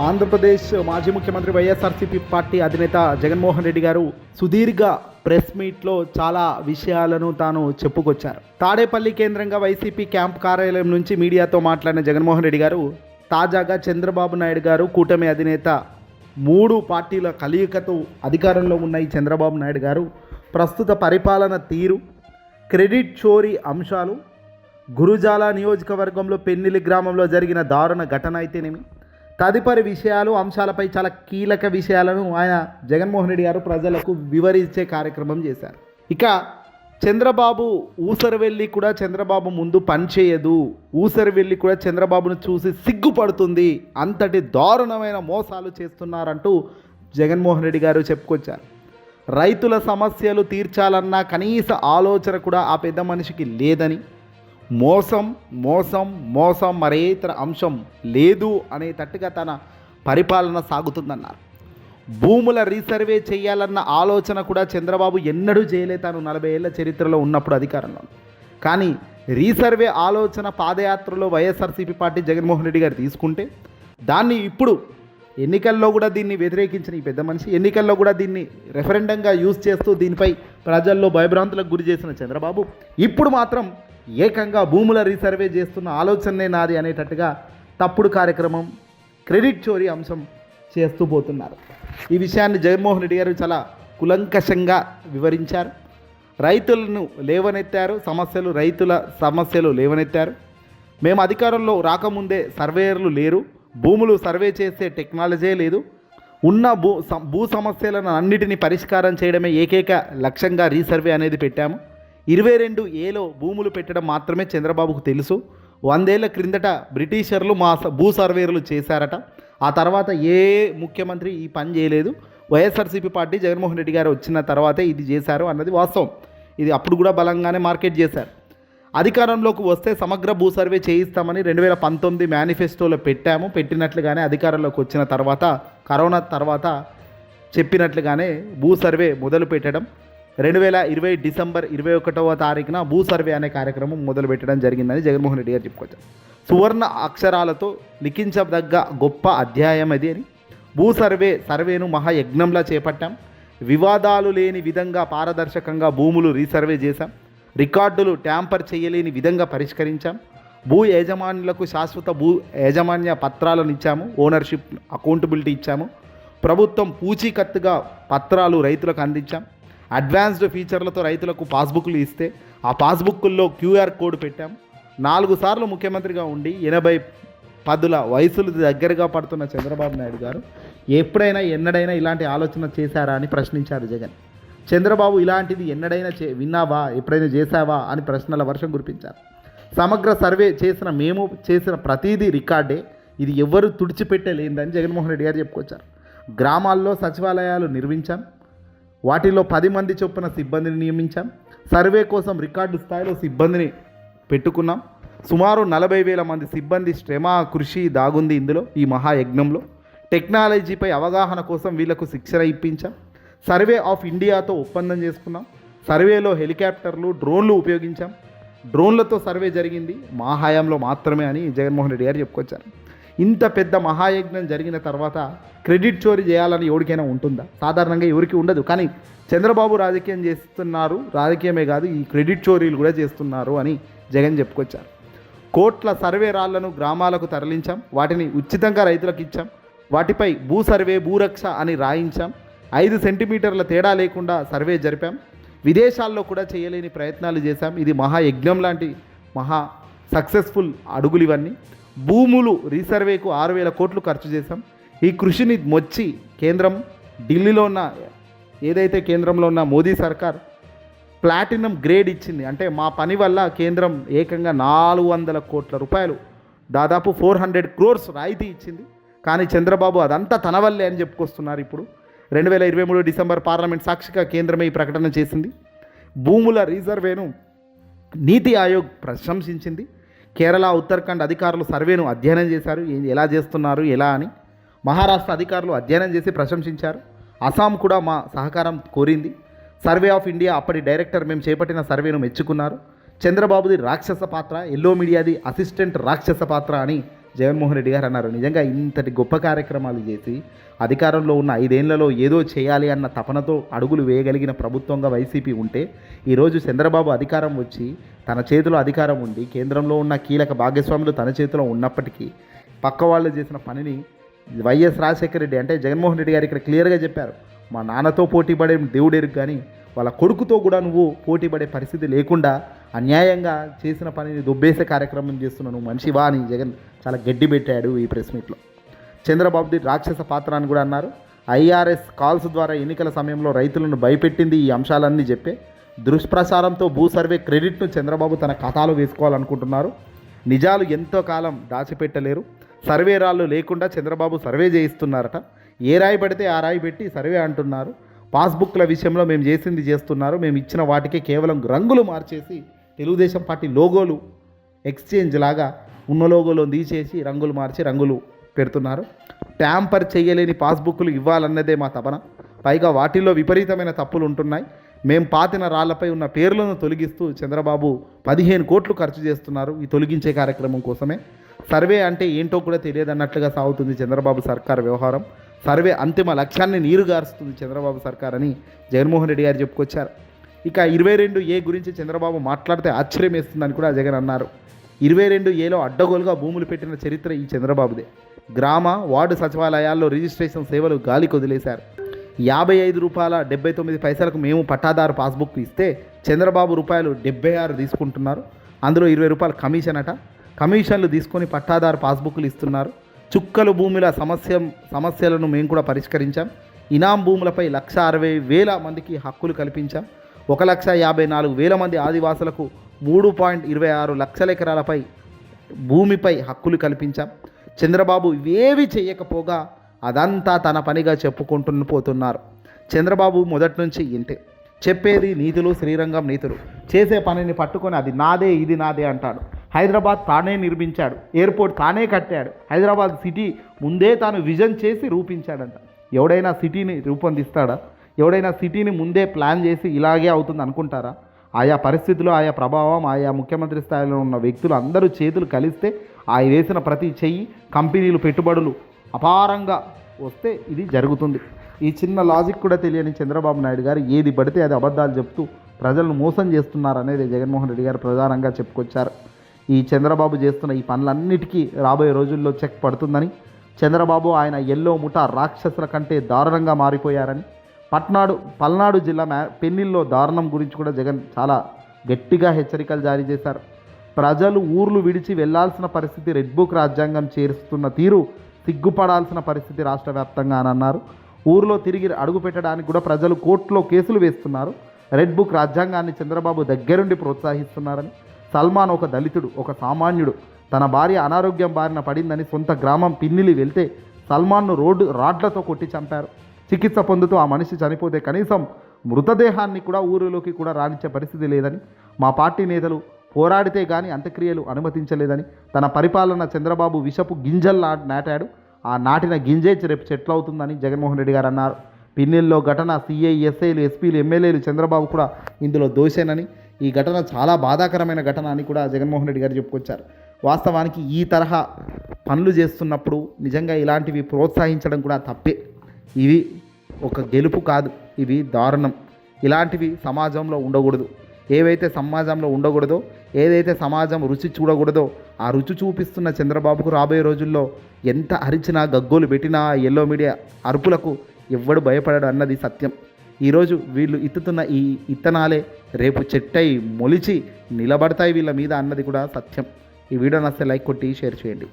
ఆంధ్రప్రదేశ్ మాజీ ముఖ్యమంత్రి వైఎస్ఆర్సీపీ పార్టీ అధినేత జగన్మోహన్ రెడ్డి గారు సుదీర్ఘ ప్రెస్ మీట్లో చాలా విషయాలను తాను చెప్పుకొచ్చారు. తాడేపల్లి కేంద్రంగా వైసీపీ క్యాంప్ కార్యాలయం నుంచి మీడియాతో మాట్లాడిన జగన్మోహన్ రెడ్డి గారు తాజాగా చంద్రబాబు నాయుడు గారు కూటమి అధినేత 3 పార్టీల కలయికతో అధికారంలో ఉన్న ఈ చంద్రబాబు నాయుడు గారు ప్రస్తుత పరిపాలన తీరు, క్రెడిట్ చోరీ అంశాలు, గురుజాల నియోజకవర్గంలో పెన్నిలి గ్రామంలో జరిగిన దారుణ ఘటన అయితేనేమి తదుపరి విషయాలు అంశాలపై చాలా కీలక విషయాలను ఆయన జగన్మోహన్ రెడ్డి గారు ప్రజలకు వివరించే కార్యక్రమం చేశారు. ఇక చంద్రబాబు ఊసరవెల్లి కూడా చంద్రబాబు ముందు పనిచేయదు, ఊసరవెల్లి కూడా చంద్రబాబును చూసి సిగ్గుపడుతుంది, అంతటి దారుణమైన మోసాలు చేస్తున్నారంటూ జగన్మోహన్ రెడ్డి గారు చెప్పుకొచ్చారు. రైతుల సమస్యలు తీర్చాలన్న కనీస ఆలోచన కూడా ఆ పెద్ద మనిషికి లేదని, మోసం మోసం మోసం మరే ఇతర అంశం లేదు అనేటట్టుగా తన పరిపాలన సాగుతుందన్నారు. భూముల రీసర్వే చేయాలన్న ఆలోచన కూడా చంద్రబాబు ఎన్నడూ చేయలే తాను 40 ఏళ్ల చరిత్రలో ఉన్నప్పుడు అధికారంలో. కానీ రీసర్వే ఆలోచన పాదయాత్రలో వైఎస్ఆర్సీపీ పార్టీ జగన్మోహన్ రెడ్డి గారు తీసుకుంటే దాన్ని ఇప్పుడు ఎన్నికల్లో కూడా దీన్ని వ్యతిరేకించిన ఈ పెద్ద మనిషి ఎన్నికల్లో కూడా దీన్ని రెఫరెండంగా యూజ్ చేస్తూ దీనిపై ప్రజల్లో భయభ్రాంతులకు గురి చేసిన చంద్రబాబు ఇప్పుడు మాత్రం ఏకంగా భూముల రీసర్వే చేస్తున్న ఆలోచనే నాది అనేటట్టుగా తప్పుడు కార్యక్రమం, క్రెడిట్ చోరీ అంశం చేస్తూ పోతున్నారు. ఈ విషయాన్ని జగన్మోహన్ రెడ్డి గారు చాలా కులంకషంగా వివరించారు. రైతులను లేవనెత్తారు, రైతుల సమస్యలు లేవనెత్తారు. మేము అధికారంలో రాకముందే సర్వేయర్లు లేరు, భూములు సర్వే చేసే టెక్నాలజీ లేదు, ఉన్న భూ సమస్యలను అన్నిటినీ పరిష్కారం చేయడమే ఏకైక లక్ష్యంగా రీసర్వే అనేది పెట్టాము. 22Aలో భూములు పెట్టడం మాత్రమే చంద్రబాబుకు తెలుసు. 100 ఏళ్ల క్రిందట బ్రిటిషర్లు మా భూ సర్వేలు చేశారట. ఆ తర్వాత ఏ ముఖ్యమంత్రి ఈ పని చేయలేదు. వైఎస్ఆర్సీపీ పార్టీ జగన్మోహన్ రెడ్డి గారు వచ్చిన తర్వాతే ఇది చేశారు అన్నది వాస్తవం. ఇది అప్పుడు కూడా బలంగానే మార్కెట్ చేశారు. అధికారంలోకి వస్తే సమగ్ర భూ సర్వే చేయిస్తామని 2019 మేనిఫెస్టోలో పెట్టినట్లుగానే అధికారంలోకి వచ్చిన తర్వాత కరోనా తర్వాత చెప్పినట్లుగానే భూ సర్వే మొదలు పెట్టడం 2020 డిసెంబర్ 21వ తారీఖున భూ సర్వే అనే కార్యక్రమం మొదలు పెట్టడం జరిగిందని జగన్మోహన్ రెడ్డి గారు చెప్పుకొచ్చారు. సువర్ణ అక్షరాలతో లిఖించదగ్గ గొప్ప అధ్యాయం అది అని భూ సర్వేను మహాయజ్ఞంలా చేపట్టాం. వివాదాలు లేని విధంగా పారదర్శకంగా భూములు రీసర్వే చేశాం. రికార్డులు ట్యాంపర్ చేయలేని విధంగా పరిష్కరించాం. భూ యజమానులకు శాశ్వత భూ యాజమాన్య పత్రాలను ఇచ్చాము, ఓనర్షిప్ అకౌంటబిలిటీ ఇచ్చాము. ప్రభుత్వం పూచీకత్తుగా పత్రాలు రైతులకు అందించాం. అడ్వాన్స్డ్ ఫీచర్లతో రైతులకు పాస్బుక్లు ఇస్తే ఆ పాస్బుక్కుల్లో QR కోడ్ పెట్టాం. 4 సార్లు ముఖ్యమంత్రిగా ఉండి 80 పదుల వయసులు దగ్గరగా పడుతున్న చంద్రబాబు నాయుడు గారు ఎన్నడైనా ఇలాంటి ఆలోచన చేశారా అని ప్రశ్నించారు జగన్. చంద్రబాబు ఇలాంటిది ఎన్నడైనా విన్నావా, ఎప్పుడైనా చేశావా అని ప్రశ్నల వర్షం కురిపించారు. సమగ్ర సర్వే చేసిన మేము చేసిన ప్రతిదీ రికార్డే, ఇది ఎవరు తుడిచిపెట్టలేదని జగన్మోహన్ రెడ్డి గారు చెప్పుకొచ్చారు. గ్రామాల్లో సచివాలయాలు నిర్మించాం, వాటిలో 10 మంది చొప్పున సిబ్బందిని నియమించాం. సర్వే కోసం రికార్డు స్థాయిలో సిబ్బందిని పెట్టుకున్నాం. సుమారు 40,000 మంది సిబ్బంది శ్రమ కృషి దాగుంది ఇందులో. ఈ మహాయజ్ఞంలో టెక్నాలజీపై అవగాహన కోసం వీళ్లకు శిక్షణ ఇప్పించాం. సర్వే ఆఫ్ ఇండియాతో ఒప్పందం చేసుకున్నాం. సర్వేలో హెలికాప్టర్లు, డ్రోన్లు ఉపయోగించాం. డ్రోన్లతో సర్వే జరిగింది మా హయాంలో మాత్రమే అని జగన్మోహన్ రెడ్డి గారు చెప్పుకొచ్చారు. ఇంత పెద్ద మహాయజ్ఞం జరిగిన తర్వాత క్రెడిట్ చోరీ చేయాలని ఎవరికైనా ఉంటుందా? సాధారణంగా ఎవరికి ఉండదు. కానీ చంద్రబాబు రాజకీయం చేస్తున్నారు, రాజకీయమే కాదు ఈ క్రెడిట్ చోరీలు కూడా చేస్తున్నారు అని జగన్ చెప్పుకొచ్చారు. కోట్ల సర్వే రాళ్లను గ్రామాలకు తరలించాం, వాటిని ఉచితంగా రైతులకు ఇచ్చాం. వాటిపై భూ సర్వే భూరక్ష అని రాయించాం. 5 సెంటీమీటర్ల తేడా లేకుండా సర్వే జరిపాం. విదేశాల్లో కూడా చేయలేని ప్రయత్నాలు చేశాం. ఇది మహాయజ్ఞం లాంటి మహా సక్సెస్ఫుల్ అడుగులు ఇవన్నీ. భూములు రీసర్వేకు 6,000 కోట్లు ఖర్చు చేశాం. ఈ కృషిని మొచ్చి ఢిల్లీలో ఉన్న ఏదైతే కేంద్రంలో ఉన్న మోదీ సర్కార్ ప్లాటినం గ్రేడ్ ఇచ్చింది. అంటే మా పని వల్ల కేంద్రం ఏకంగా 400 కోట్ల రూపాయలు, దాదాపు 400 crores రాయితీ ఇచ్చింది. కానీ చంద్రబాబు అదంతా తన వల్లే అని చెప్పుకొస్తున్నారు. ఇప్పుడు 2023 డిసెంబర్ పార్లమెంట్ సాక్షిగా కేంద్రమే ఈ ప్రకటన చేసింది. భూముల రీసర్వేను నీతి ఆయోగ్ ప్రశంసించింది. కేరళ, ఉత్తరాఖండ్ అధికారులు సర్వేను అధ్యయనం చేశారు, ఎలా చేస్తున్నారు ఎలా అని. మహారాష్ట్ర అధికారులు అధ్యయనం చేసి ప్రశంసించారు. అస్సాం కూడా మా సహకారం కోరింది. సర్వే ఆఫ్ ఇండియా అప్పటి డైరెక్టర్ మేము చేపట్టిన సర్వేను మెచ్చుకున్నారు. చంద్రబాబుది రాక్షస పాత్ర, ఎల్లో మీడియాది అసిస్టెంట్ రాక్షస పాత్ర అని జగన్మోహన్ రెడ్డి గారు అన్నారు. నిజంగా ఇంతటి గొప్ప కార్యక్రమాలు చేసి అధికారంలో ఉన్న 5 ఏళ్లలో ఏదో చేయాలి అన్న తపనతో అడుగులు వేయగలిగిన ప్రభుత్వంగా వైసీపీ ఉంటే, ఈరోజు చంద్రబాబు అధికారం వచ్చి తన చేతిలో అధికారం ఉండి కేంద్రంలో ఉన్న కీలక భాగస్వాములు తన చేతిలో ఉన్నప్పటికీ పక్క వాళ్ళు చేసిన పనిని వైఎస్ రాజశేఖర రెడ్డి అంటే జగన్మోహన్ రెడ్డి గారు ఇక్కడ క్లియర్గా చెప్పారు. మా నాన్నతో పోటీ పడే దేవుడెరుగు కానీ వాళ్ళ కొడుకుతో కూడా నువ్వు పోటీ పడే పరిస్థితి లేకుండా అన్యాయంగా చేసిన పనిని దొబ్బేసే కార్యక్రమం చేస్తున్నాను మనిషివా అని జగన్ చాలా గడ్డి పెట్టాడు ఈ ప్రెస్ మీట్లో. చంద్రబాబుది రాక్షస పాత్ర అని కూడా అన్నారు. ఐఆర్ఎస్ కాల్స్ ద్వారా ఎన్నికల సమయంలో రైతులను భయపెట్టింది ఈ అంశాలన్నీ చెప్పే. దుష్ప్రచారంతో భూ సర్వే క్రెడిట్ను చంద్రబాబు తన ఖాతాలో వేసుకోవాలనుకుంటున్నారు. నిజాలు ఎంతో కాలం దాచిపెట్టలేరు. సర్వే రాళ్ళు లేకుండా చంద్రబాబు సర్వే చేయిస్తున్నారట. ఏ రాయి పడితే ఆ రాయి పెట్టి సర్వే అంటున్నారు. పాస్బుక్ల విషయంలో మేము చేసింది చేస్తున్నారు. మేము ఇచ్చిన వాటికే కేవలం రంగులు మార్చేసి తెలుగుదేశం పార్టీ లోగోలు ఎక్స్చేంజ్ లాగా ఉన్న లోగోలో తీసేసి రంగులు మార్చి రంగులు పెడుతున్నారు. ట్యాంపర్ చేయలేని పాస్బుక్లు ఇవ్వాలన్నదే మా తపన. పైగా వాటిల్లో విపరీతమైన తప్పులు ఉంటున్నాయి. మేము పాతిన రాళ్లపై ఉన్న పేర్లను తొలగిస్తూ చంద్రబాబు 15 కోట్లు ఖర్చు చేస్తున్నారు ఈ తొలగించే కార్యక్రమం కోసమే. సర్వే అంటే ఏంటో కూడా తెలియదన్నట్లుగా సాగుతుంది చంద్రబాబు సర్కార్ వ్యవహారం. సర్వే అంతిమ లక్ష్యాన్ని నీరుగారుస్తుంది చంద్రబాబు సర్కార్ అని జగన్మోహన్ రెడ్డి గారు చెప్పుకొచ్చారు. ఇక 22A గురించి చంద్రబాబు మాట్లాడితే ఆశ్చర్యం వేస్తుందని కూడా జగన్ అన్నారు. 22Aలో అడ్డగోలుగా భూములు పెట్టిన చరిత్ర ఈ చంద్రబాబుదే. గ్రామ వార్డు సచివాలయాల్లో రిజిస్ట్రేషన్ సేవలు గాలికి వదిలేశారు. ₹55.79 మేము పట్టాదారు పాస్బుక్ ఇస్తే చంద్రబాబు ₹76 తీసుకుంటున్నారు. అందులో ₹20 కమిషన్ అట. కమిషన్లు తీసుకొని పట్టాదారు పాస్బుక్లు ఇస్తున్నారు. చుక్కలు భూముల సమస్యలను మేము కూడా పరిష్కరించాం. ఇనాం భూములపై 1,60,000 మందికి హక్కులు కల్పించాం. 1,54,000 మంది ఆదివాసులకు 3.26 లక్షల ఎకరాలపై భూమిపై హక్కులు కల్పించాం. చంద్రబాబు ఇవేవి చేయకపోగా అదంతా తన పనిగా చెప్పుకుంటూ పోతున్నారు. చంద్రబాబు మొదటి నుంచి ఇంతే చెప్పేది నీతులు, శ్రీరంగం నీతులు. చేసే పనిని పట్టుకొని అది నాదే ఇది నాదే అంటాడు. హైదరాబాద్ తానే నిర్మించాడు, ఎయిర్పోర్ట్ తానే కట్టాడు. హైదరాబాద్ సిటీ ముందే తాను విజన్ చేసి రూపించాడంట. ఎవడైనా సిటీని రూపొందిస్తాడా? ఎవడైనా సిటీని ముందే ప్లాన్ చేసి ఇలాగే అవుతుంది అనుకుంటారా? ఆయా పరిస్థితులు, ఆయా ప్రభావం, ఆయా ముఖ్యమంత్రి స్థాయిలో ఉన్న వ్యక్తులు అందరూ చేతులు కలిస్తే ఆయన వేసిన ప్రతి చెయ్యి కంపెనీలు పెట్టుబడులు అపారంగా వస్తే ఇది జరుగుతుంది. ఈ చిన్న లాజిక్ కూడా తెలియని చంద్రబాబు నాయుడు గారు ఏది పడితే అది అబద్ధాలు చెప్తూ ప్రజలను మోసం చేస్తున్నారనేది జగన్మోహన్ రెడ్డి గారు ప్రధానంగా చెప్పుకొచ్చారు. ఈ చంద్రబాబు చేస్తున్న ఈ పనులన్నిటికీ రాబోయే రోజుల్లో చెక్ పడుతుందని, చంద్రబాబు ఆయన ఎల్లో ముఠా రాక్షసుల కంటే దారుణంగా మారిపోయారని, పల్నాడు జిల్లా పెన్నిల్లో దారుణం గురించి కూడా జగన్ చాలా గట్టిగా హెచ్చరికలు జారీ చేశారు. ప్రజలు ఊర్లు విడిచి వెళ్లాల్సిన పరిస్థితి, రెడ్ బుక్ రాజ్యాంగం చేరుస్తున్న తీరు సిగ్గుపడాల్సిన పరిస్థితి రాష్ట్ర వ్యాప్తంగా అని అన్నారు. ఊర్లో తిరిగి అడుగు పెట్టడానికి కూడా ప్రజలు కోర్టులో కేసులు వేస్తున్నారు. రెడ్ బుక్ రాజ్యాంగాన్ని చంద్రబాబు దగ్గరుండి ప్రోత్సహిస్తున్నారని, సల్మాన్ ఒక దళితుడు, ఒక సామాన్యుడు, తన భార్య అనారోగ్యం బారిన పడిందని సొంత గ్రామం పిన్నిలి వెళ్తే సల్మాన్ను రాడ్లతో కొట్టి చంపారు. చికిత్స పొందుతూ ఆ మనిషి చనిపోతే కనీసం మృతదేహాన్ని కూడా ఊరిలోకి కూడా రానిచ్చే పరిస్థితి లేదని, మా పార్టీ నేతలు పోరాడితే కానీ అంత్యక్రియలు అనుమతించలేదని, తన పరిపాలన చంద్రబాబు విషపు గింజలు నాటాడు, ఆ నాటిన గింజే రేపు చెట్లు అవుతుందని జగన్మోహన్ రెడ్డి గారు అన్నారు. పిన్నెల్లో ఘటన సిఐ, ఎస్ఐలు, ఎస్పీలు, ఎమ్మెల్యేలు చంద్రబాబు కూడా ఇందులో దోషేనని, ఈ ఘటన చాలా బాధాకరమైన ఘటన అని కూడా జగన్మోహన్ రెడ్డి గారు చెప్పుకొచ్చారు. వాస్తవానికి ఈ తరహా పనులు చేస్తున్నప్పుడు నిజంగా ఇలాంటివి ప్రోత్సహించడం కూడా తప్పే. ఇవి ఒక గెలుపు కాదు, ఇవి దారుణం. ఇలాంటివి సమాజంలో ఉండకూడదు. ఏవైతే సమాజంలో ఉండకూడదో, ఏదైతే సమాజం రుచి చూడకూడదో ఆ రుచి చూపిస్తున్న చంద్రబాబుకు రాబోయే రోజుల్లో ఎంత అరిచినా, గగ్గోలు పెట్టినా ఎల్లో మీడియా అరుపులకు ఎవ్వడు భయపడడు అన్నది సత్యం. ఈరోజు వీళ్ళు ఇత్తుతున్న ఈ ఇత్తనాలే రేపు చెట్టై మొలిచి నిలబడతాయి వీళ్ళ మీద అన్నది కూడా సత్యం. ఈ వీడియో నచ్చితే లైక్ కొట్టి షేర్ చేయండి.